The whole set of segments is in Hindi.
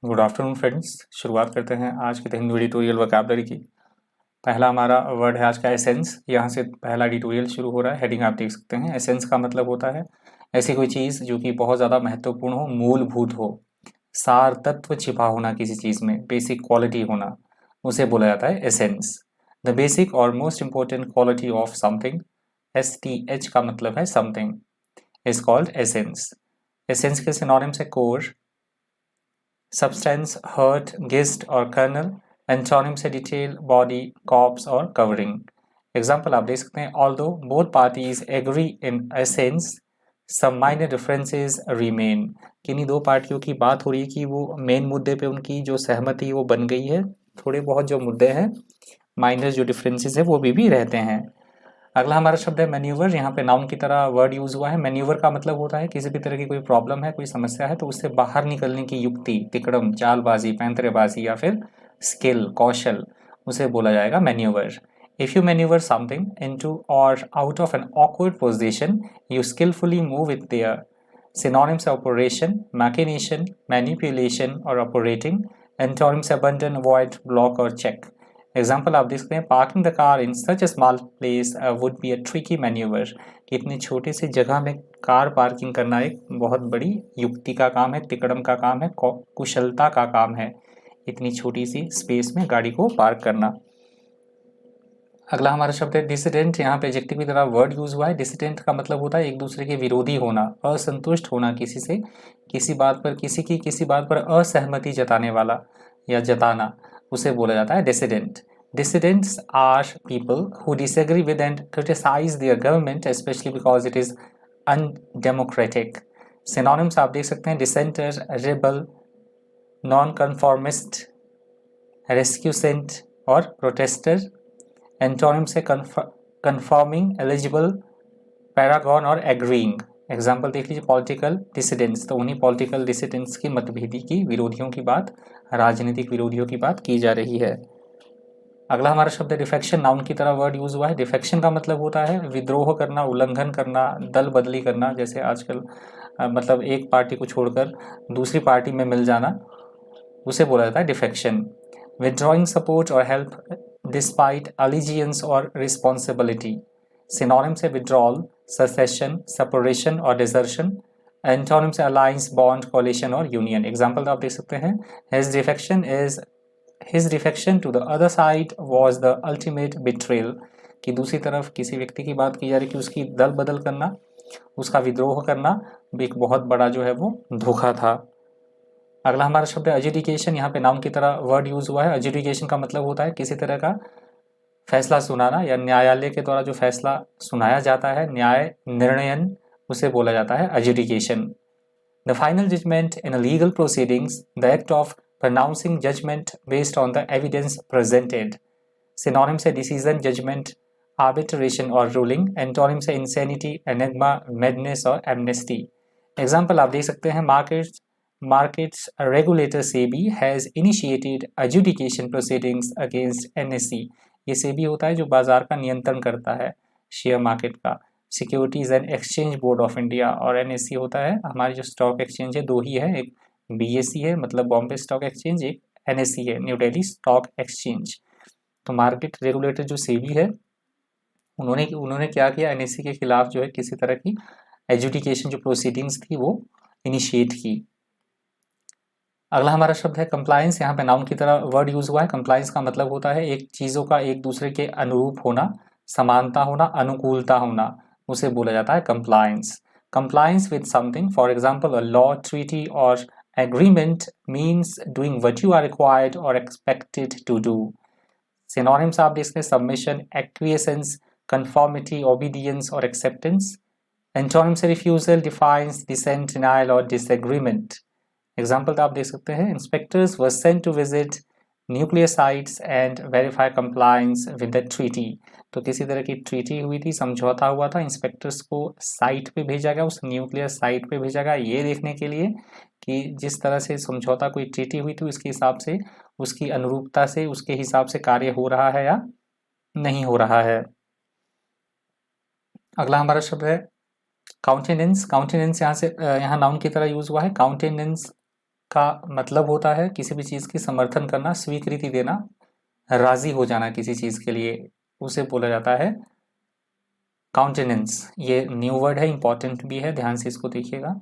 Good afternoon friends. शुरुआत करते हैं आज के हिंदी एडिटोरियल वोकैबुलरी की। पहला हमारा वर्ड है आज का एसेंस। यहाँ से पहला एडिटोरियल शुरू हो रहा है। हेडिंग आप देख सकते हैं। एसेंस का मतलब होता है ऐसी कोई चीज़ जो कि बहुत ज़्यादा महत्वपूर्ण हो, मूलभूत हो, सार तत्व छिपा होना किसी चीज़ में, बेसिक क्वालिटी होना, उसे बोला जाता है एसेंस। द बेसिक और most important quality of something, STH का मतलब है something, is called essence. Essence के सिनोनिम्स है कोर, substance, hurt, gist और kernel। एंटोनिम से डिटेल, बॉडी, कॉर्प्स और कवरिंग। एग्जाम्पल आप देख सकते हैं। Although both parties agree in essence, some minor differences remain. किन्हीं दो पार्टियों की बात हो रही है कि वो मेन मुद्दे पे उनकी जो सहमति वो बन गई है, थोड़े बहुत जो मुद्दे हैं, माइनर जो डिफरेंसेस है वो भी रहते हैं। अगला हमारा शब्द है मैन्यूवर। यहाँ पे नाउन की तरह वर्ड यूज हुआ है। मैन्यूवर का मतलब होता है किसी भी तरह की कोई प्रॉब्लम है, कोई समस्या है तो उससे बाहर निकलने की युक्ति, तिकड़म, चालबाजी, पैंतरेबाजी या फिर स्किल, कौशल, उसे बोला जाएगा maneuver. If you maneuver something into और out of an awkward position, you skillfully move it there. Synonyms है ऑपरेशन, मैकिनेशन, मैनिपुलेशन और operating. Antonyms abandon, avoid, block और चेक। एग्जाम्पल आप देख सकते हैं। Parking the car in such a small place would be a tricky maneuver. कि इतनी छोटी सी जगह में कार पार्किंग करना एक बहुत बड़ी युक्ति का काम है, तिकड़म का काम है, कुशलता का काम है, इतनी छोटी सी स्पेस में गाड़ी को पार्क करना। अगला हमारा शब्द है डिसिडेंट। यहाँ पे एडजेक्टिव की तरह वर्ड यूज हुआ है। डिसिडेंट का मतलब होता है एक दूसरे के विरोधी होना, असंतुष्ट होना किसी से, किसी बात पर, किसी बात पर असहमति जताने वाला या जताना, उसे बोला जाता है dissident. Dissidents are people who disagree with and criticize their government, especially because it is undemocratic. Synonyms आप देख सकते हैं। dissenter, rebel, non-conformist, rescuant और protester। Antonyms है conforming, eligible, paragon और agreeing। एग्जाम्पल देख लीजिए। पॉलिटिकल डिसिडेंट्स, तो उन्हीं पॉलिटिकल डिसिडेंट्स की, मतभेदी की, विरोधियों की बात, राजनीतिक विरोधियों की बात की जा रही है। अगला हमारा शब्द है डिफेक्शन। नाउन की तरह वर्ड यूज हुआ है। डिफेक्शन का मतलब होता है विद्रोह करना, उल्लंघन करना, दल बदली करना। जैसे आजकल मतलब एक पार्टी को छोड़कर दूसरी पार्टी में मिल जाना, उसे बोला जाता है डिफेक्शन। विदड्रॉइंग सपोर्ट और हेल्प डिस्पाइट अलिजियंस और रिस्पॉन्सिबिलिटी। सिनोनिम से विड्रॉल, सेसेशन, सेपरेशन और डिजर्शन। एंटोनिम से अलायंस, बॉन्ड, कोलिशन और यूनियन। एग्जाम्पल आप देख सकते हैं। His defection to the other side was the ultimate betrayal। कि दूसरी तरफ किसी व्यक्ति की बात की जा रही है कि उसकी दल बदल करना, उसका विद्रोह करना एक बहुत बड़ा जो है वो धोखा था। अगला हमारा शब्द है एजुडिकेशन। यहाँ पे नाउन की तरह वर्ड यूज हुआ है। एजुडिकेशन का मतलब होता है किसी तरह का फैसला सुनाना या न्यायालय के द्वारा जो फैसला सुनाया जाता है, न्याय निर्णयन, उसे बोला जाता है adjudication. The final judgment in a legal proceedings, the act of pronouncing judgment based on the evidence presented। Synonyms है decision, judgment, arbitration और ruling। Antonyms है insanity, enigma, madness और amnesty। Example आप देख सकते हैं। Markets regulator SEBI has initiated adjudication proceedings against NSE। ये SEBI होता है जो बाजार का नियंत्रण करता है, शेयर मार्केट का। Securities and exchange board of India और NSE होता है हमारी जो स्टॉक एक्सचेंज है, दो ही है, एक BSE है मतलब बॉम्बे स्टॉक एक्सचेंज, एक NSE है, न्यू दिल्ली स्टॉक एक्सचेंज। तो मार्केट रेगुलेटर जो सेबी है, उन्होंने क्या किया, NSE के खिलाफ जो है किसी तरह की एजुडिकेशन जो प्रोसीडिंग्स थी वो इनिशिएट की। अगला हमारा शब्द है कंप्लायंस। यहाँ पे नाउन की तरह वर्ड यूज हुआ है। कंप्लायंस का मतलब होता है एक चीज़ों का एक दूसरे के अनुरूप होना, समानता होना, अनुकूलता होना, उसे बोला जाता है compliance. Compliance with something, for example a law, treaty और agreement means doing what you are required और एक्सपेक्टेड टू डू। सिनोनिम्स आप देखते हैं। सबमिशन, एक्विएसेंस, कंफॉर्मिटी, ओबीडियंस और एक्सेप्टेंस। एंटोनिम से रिफ्यूजल, डिफाइंस, डिसेंट, डिनायल और डिसएग्रीमेंट। एग्जाम्पल तो आप देख सकते हैं। Inspectors were sent to visit nuclear sites and verify compliance with the treaty. तो किसी तरह की ट्रीटी हुई थी, समझौता हुआ था, इंस्पेक्टर्स को साइट पे भेजा गया, उस न्यूक्लियर साइट पे भेजा गया ये देखने के लिए कि जिस तरह से समझौता, कोई ट्रीटी हुई थी, उसके हिसाब से, उसकी अनुरूपता से, उसके हिसाब से कार्य हो रहा है या नहीं हो रहा है। अगला हमारा शब्द है काउंटेनेंस। काउंटेनेंस यहाँ नाउन की तरह यूज हुआ है। काउंटेनेंस का मतलब होता है किसी भी चीज़ की समर्थन करना, स्वीकृति देना, राजी हो जाना किसी चीज़ के लिए, उसे बोला जाता है काउंटेनेंस। ये न्यू वर्ड है, इंपॉर्टेंट भी है, ध्यान से इसको देखिएगा,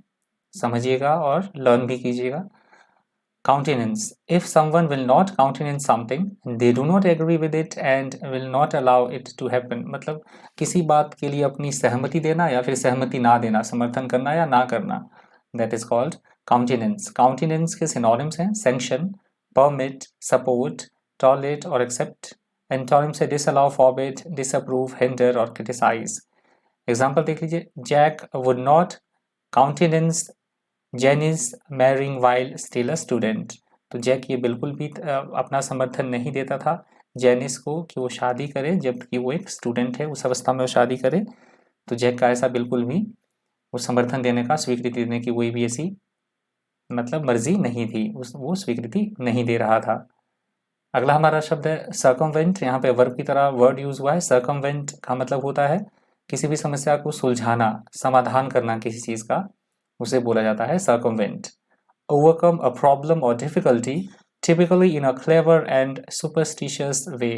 समझिएगा और लर्न भी कीजिएगा। Countenance. If someone will not countenance something, they do not agree with it and will not allow it to happen. मतलब किसी बात के लिए अपनी सहमति देना या फिर सहमति ना देना, समर्थन करना या ना करना, that is called countenance. Countenance के synonyms हैं sanction, permit, support, tolerate और accept. Antonyms है disallow, forbid, disapprove, hinder और criticize. Example देख लीजिए, Jack would not countenance Janice marrying while still a student. तो जैक ये बिल्कुल भी अपना समर्थन नहीं देता था जेनिस को कि वो शादी करे जबकि वो एक स्टूडेंट है, उस अवस्था में वो शादी करे। तो जैक का ऐसा बिल्कुल भी वो समर्थन देने का, स्वीकृति देने की कोई भी ऐसी मतलब मर्जी नहीं थी, वो स्वीकृति नहीं दे रहा था। अगला हमारा शब्द है सर्कमवेंट। यहाँ पे वर्ब की तरह वर्ड यूज हुआ है। सर्कमवेंट का मतलब होता है किसी भी समस्या को सुलझाना, समाधान करना किसी चीज का, उसे बोला जाता है circumvent. Overcome a problem or difficulty, typically in a clever and superstitious way.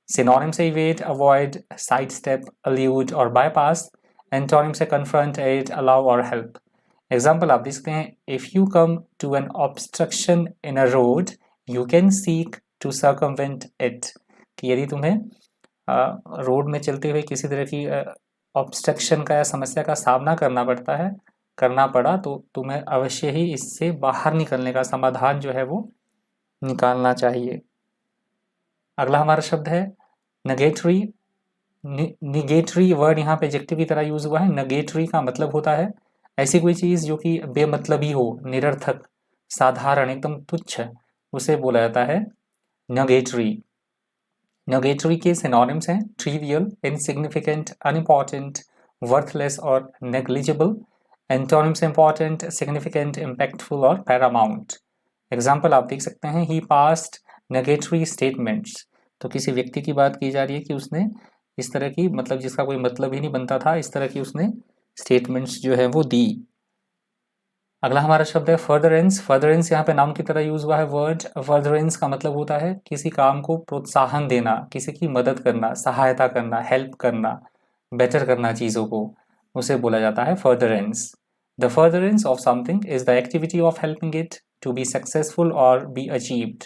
Synonyms से evade, avoid, sidestep, elude और bypass. Antonyms से confront, aid, allow और help. Example आप देख सकते हैं, if you come to an obstruction in a road, you can seek to circumvent it. कि यदि तुम्हें रोड में चलते हुए किसी तरह की ऑब्स्ट्रक्शन का या समस्या का सामना करना पड़ा तो तुम्हें अवश्य ही इससे बाहर निकलने का समाधान जो है वो निकालना चाहिए। अगला हमारा शब्द है नेगेटरी। निगेटरी वर्ड यहाँ पे एडजेक्टिव की तरह यूज हुआ है। नेगेटरी का मतलब होता है ऐसी कोई चीज जो कि बेमतलबी हो, निरर्थक, साधारण, एकदम तुच्छ, उसे बोला जाता है नेगेटरी। नेगेटरी के सिनोनिम्स हैं ट्रिवियल, इनसिग्निफिकेंट, अनइम्पॉर्टेंट, वर्थलेस और negligible. Antonyms important, significant, impactful और पैरामाउंट। एग्जाम्पल आप देख सकते हैं, ही पास्ट नेगेटरी स्टेटमेंट्स। तो किसी व्यक्ति की बात की जा रही है कि उसने इस तरह की, मतलब जिसका कोई मतलब ही नहीं बनता था, इस तरह की उसने स्टेटमेंट्स जो है वो दी। अगला हमारा शब्द है फर्दरेंस। फर्दरेंस यहाँ पे नाम की तरह यूज हुआ है वर्ड। फर्दरेंस का मतलब होता है किसी काम को प्रोत्साहन देना, किसी की मदद करना, सहायता करना, हेल्प करना, बेटर करना चीज़ों को, उसे बोला जाता है furtherance. The furtherance of something is the activity of helping it to be successful और बी अचीव्ड।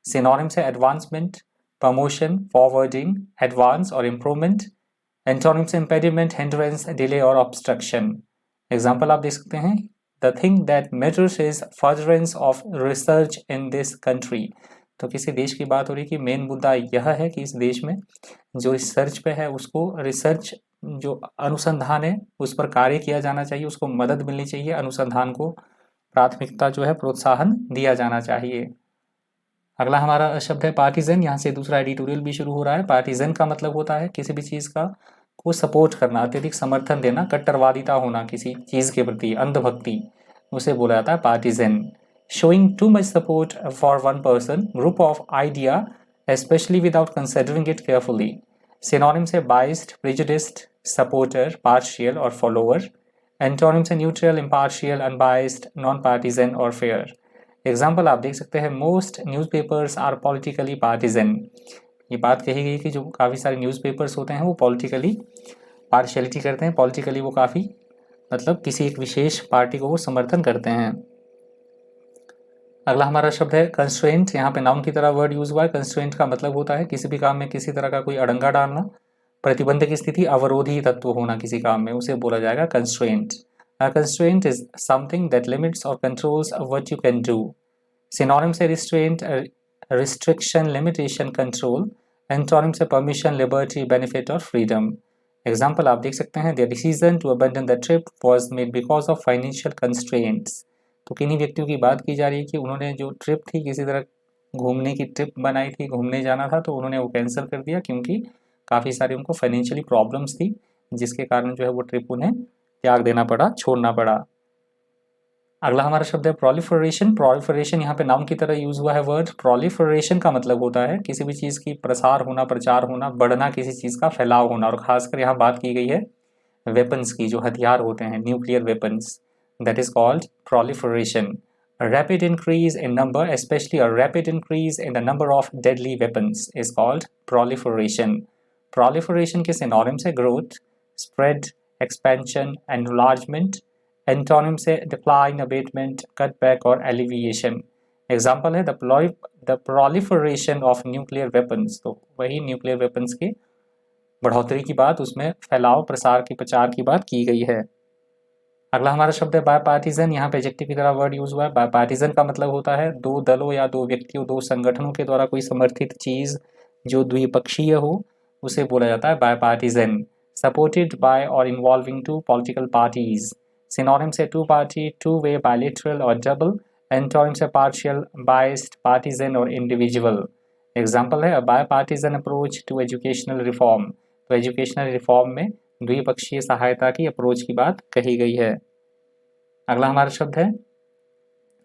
सिनोनिम्स है एडवांसमेंट, प्रमोशन, फॉरवर्डिंग, एडवांस और improvement. Antonyms impediment, hindrance, delay और ऑब्स्ट्रक्शन। एग्जाम्पल आप देख सकते हैं, the thing that matters is furtherance of research in this country। तो किसी देश की बात हो रही कि मेन मुद्दा यह है कि इस देश में जो रिसर्च पे है उसको, रिसर्च जो अनुसंधान है उस पर कार्य किया जाना चाहिए, उसको मदद मिलनी चाहिए, अनुसंधान को प्राथमिकता जो है, प्रोत्साहन दिया जाना चाहिए। अगला हमारा शब्द है पार्टीजन। यहाँ से दूसरा एडिटोरियल भी शुरू हो रहा है। पार्टीजन का मतलब होता है किसी भी चीज़ का को सपोर्ट करना, अत्यधिक समर्थन देना, कट्टरवादिता होना किसी चीज़ के प्रति, अंधभक्ति, उसे बोला जाता है partisan. Showing too much support for one person, group of idea, especially without considering it carefully. Synonym से बाइस्ड, प्रेजुडिस्ड, सपोर्टर, पार्शियल और फॉलोअर। एंटोनिम से neutral, impartial, unbiased, non partisan और फेयर। एग्जाम्पल आप देख सकते हैं, most newspapers are politically partisan. ये बात कही गई कि जो काफ़ी सारे न्यूज़पेपर्स होते हैं वो पॉलिटिकली पार्शियलिटी करते हैं, पॉलिटिकली वो काफ़ी मतलब किसी एक विशेष पार्टी को वो समर्थन करते हैं। अगला हमारा शब्द है कंस्ट्रेंट। यहाँ पे नाउन की तरह वर्ड यूज हुआ है। कंस्ट्रेंट का मतलब होता है किसी भी काम में किसी तरह का कोई अड़ंगा डालना, प्रतिबंध की स्थिति, अवरोधी तत्व होना किसी काम में, उसे बोला जाएगा constraint. A constraint is something that limits or controls what you can do. Synonym से restraint, restriction, limitation, control. Antonym से permission, liberty, benefit और freedom. Example आप देख सकते हैं, their decision to abandon the trip was made because of financial constraints. तो किन्हीं व्यक्तियों की बात की जा रही है कि उन्होंने जो ट्रिप थी, किसी तरह घूमने की ट्रिप बनाई थी, घूमने जाना था, तो उन्होंने वो कैंसिल कर दिया क्योंकि काफ़ी सारी उनको फाइनेंशियली प्रॉब्लम्स थी, जिसके कारण जो है वो ट्रिप उन्हें त्याग देना पड़ा, छोड़ना पड़ा। अगला हमारा शब्द है प्रोलिफरेशन। प्रोलिफरेशन यहाँ पे नाउन की तरह यूज हुआ है वर्ड। प्रोलिफरेशन का मतलब होता है किसी भी चीज़ की प्रसार होना, प्रचार होना, बढ़ना, किसी चीज़ का फैलाव होना, और खासकर यहाँ बात की गई है वेपन्स की, जो हथियार होते हैं, nuclear weapons, that is called proliferation. A rapid increase in number, especially a rapid increase in the number of deadly weapons, is called proliferation. Proliferation के synonyms है growth, spread, expansion, enlargement. Antonym से decline, abatement, cutback और alleviation. Example है the proliferation of nuclear weapons. तो वही nuclear weapons के बढ़ोतरी की बात, उसमें फैलाव, प्रसार की, प्रचार की बात की गई है। अगला हमारा शब्द है बायपार्टीजन। यहाँ पे एडजेक्टिव की तरह वर्ड यूज हुआ है। बायपार्टीजन का मतलब होता है दो दलों या दो व्यक्तियों, दो संगठनों के द्वारा कोई समर्थित चीज जो द्विपक्षीय हो, उसे बोला जाता है बायपार्टीजन। सपोर्टेड बाय और involving two political parties. Synonym से two party, two way, bilateral और डबल। एंटोनिम से पार्शियल, बाइस्ड, पार्टीजन और इंडिविजुअल। एग्जाम्पल है bipartisan approach to educational reform. तो एजुकेशनल रिफॉर्म में द्विपक्षीय सहायता की अप्रोच की बात कही गई है। अगला हमारा शब्द है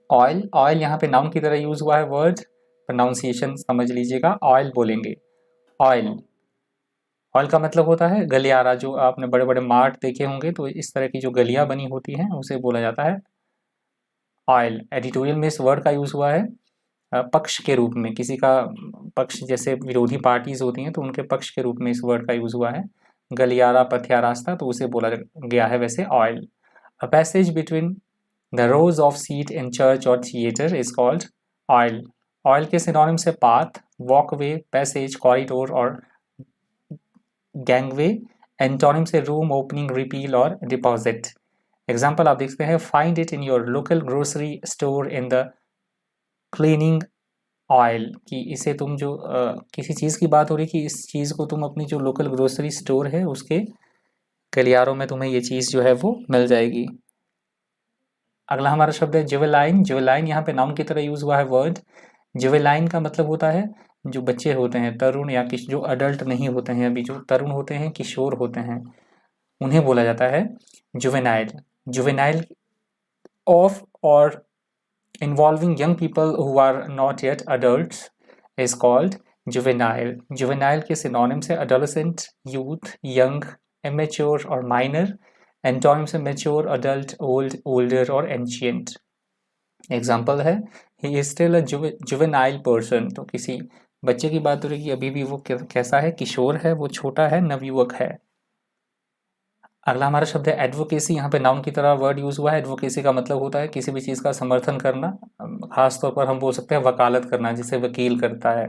ऑयल। ऑयल यहाँ पे नाउन की तरह यूज हुआ है वर्ड, प्रोनाउंसिएशन समझ लीजिएगा, ऑयल बोलेंगे। ऑयल, ऑयल का मतलब होता है गलियारा। जो आपने बड़े बड़े मार्ट देखे होंगे तो इस तरह की जो गलियां बनी होती हैं उसे बोला जाता है ऑयल। एडिटोरियल में इस वर्ड का यूज हुआ है पक्ष के रूप में। किसी का पक्ष, जैसे विरोधी पार्टीज होती हैं तो उनके पक्ष के रूप में इस वर्ड का यूज हुआ है। गलियारा, पथिया, रास्ता, तो उसे बोला गया है वैसे aisle. A passage between the rows of seat in church और theatre is called aisle. Aisle के सिनोनिम से पाथ, वॉकवे, पैसेज, कॉरिडोर और गैंगवे। एंटोनिम से रूम, ओपनिंग, रिपील और डिपॉजिट। एग्जाम्पल आप देखते हैं find it in your local grocery store in the cleaning aisle, कि इसे तुम जो किसी चीज़ की बात हो रही कि इस चीज़ को तुम अपनी जो लोकल ग्रोसरी स्टोर है उसके गलियारों में तुम्हें ये चीज़ जो है वो मिल जाएगी। अगला हमारा शब्द है जुवेलाइन। जुवेलाइन यहाँ पे नाउन की तरह यूज हुआ है वर्ड। जुवेलाइन का मतलब होता है जो बच्चे होते हैं, तरुण, या जो अडल्ट नहीं होते हैं, अभी जो तरुण होते हैं, किशोर होते हैं, उन्हें बोला जाता है जुवेनाइल। जुवेनाइल ऑफ और involving young people who are not yet adults is called juvenile. Juvenile के synonyms है adolescent, youth, young, immature और minor. Antonyms है mature, adult, old, older और ancient. Example है he is still a juvenile person. तो किसी बच्चे की बात हो रही है कि अभी भी वो कैसा है, किशोर है, वो छोटा है, नवयुवक है। अगला हमारा शब्द है एडवोकेसी। यहाँ पे नाउन की तरह वर्ड यूज हुआ है। एडवोकेसी का मतलब होता है किसी भी चीज़ का समर्थन करना, खास तौर पर हम बोल सकते हैं वकालत करना, जिसे वकील करता है,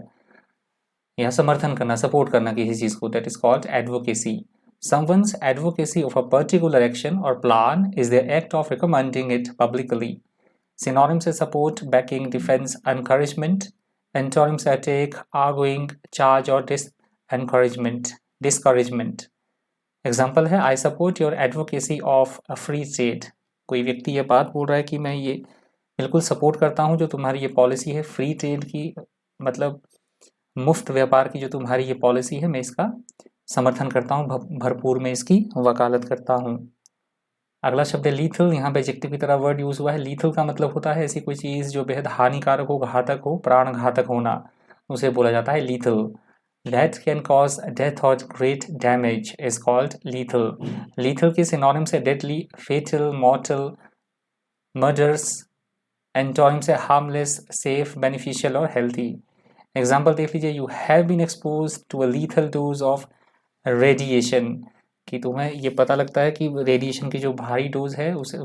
या समर्थन करना, सपोर्ट करना किसी चीज़ को, that is called advocacy. Someone's advocacy of a particular action or plan is the act of recommending it publicly. Synonyms है support, backing, defense, encouragement. Antonyms है take, arguing, charge और discouragement. एग्जाम्पल है I support your advocacy of a free trade. कोई व्यक्ति ये बात बोल रहा है कि मैं ये बिल्कुल सपोर्ट करता हूँ जो तुम्हारी ये पॉलिसी है फ्री ट्रेड की, मतलब मुफ्त व्यापार की जो तुम्हारी ये पॉलिसी है, मैं इसका समर्थन करता हूँ, भरपूर में इसकी वकालत करता हूँ। अगला शब्द है लीथल। यहाँ पे एडजेक्टिव की तरह वर्ड यूज हुआ है। लीथल का मतलब होता है ऐसी कोई चीज़ जो बेहद हानिकारक हो, घातक हो, प्राण घातक होना, उसे बोला जाता है lethal. That can cause death or great damage is called lethal. Lethal के synonyms है deadly, fatal, mortal, murderous. Antonyms है harmless, safe, beneficial और healthy. Example देख लीजिए you have been exposed to a lethal dose of radiation, कि तुम्हें ये पता लगता है कि रेडिएशन की जो भारी डोज है उससे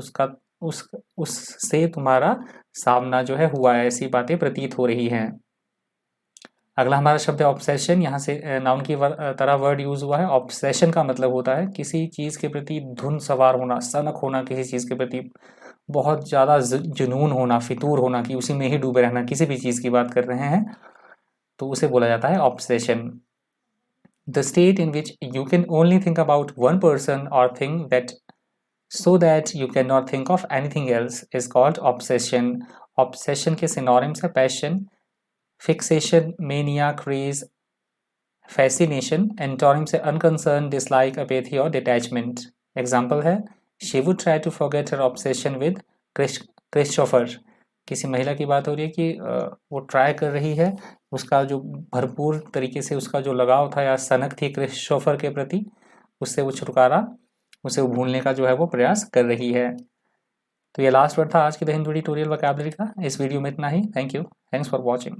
तुम्हारा सामना जो है हुआ है, ऐसी बातें प्रतीत हो रही हैं। अगला हमारा शब्द है ऑब्सेशन। यहाँ से नाउन की तरह वर्ड यूज हुआ है। ऑब्सेशन का मतलब होता है किसी चीज़ के प्रति धुन सवार होना, सनक होना, किसी चीज़ के प्रति बहुत ज़्यादा जुनून होना, फितूर होना, कि उसी में ही डूबे रहना, किसी भी चीज़ की बात कर रहे हैं तो उसे बोला जाता है obsession. The state in which you can only think about one person और thing that so that you cannot think of anything else is called obsession. Obsession के synonyms है passion, fixation, mania, craze, fascination. Antonyms है unconcern, dislike, apathy और detachment. Example है she would try to forget her obsession with Christopher. किसी महिला की बात हो रही है कि वो ट्राई कर रही है, उसका जो भरपूर तरीके से उसका जो लगाव था या सनक थी क्रिस्टोफर के प्रति, उससे वो छुटकारा, उसे भूलने का जो है वो प्रयास कर रही है। तो ये लास्ट वर्ड था आज की द हिंदू एडिटोरियल वोकैबुलरी का। इस वीडियो में इतना ही। Thank you, thanks for watching.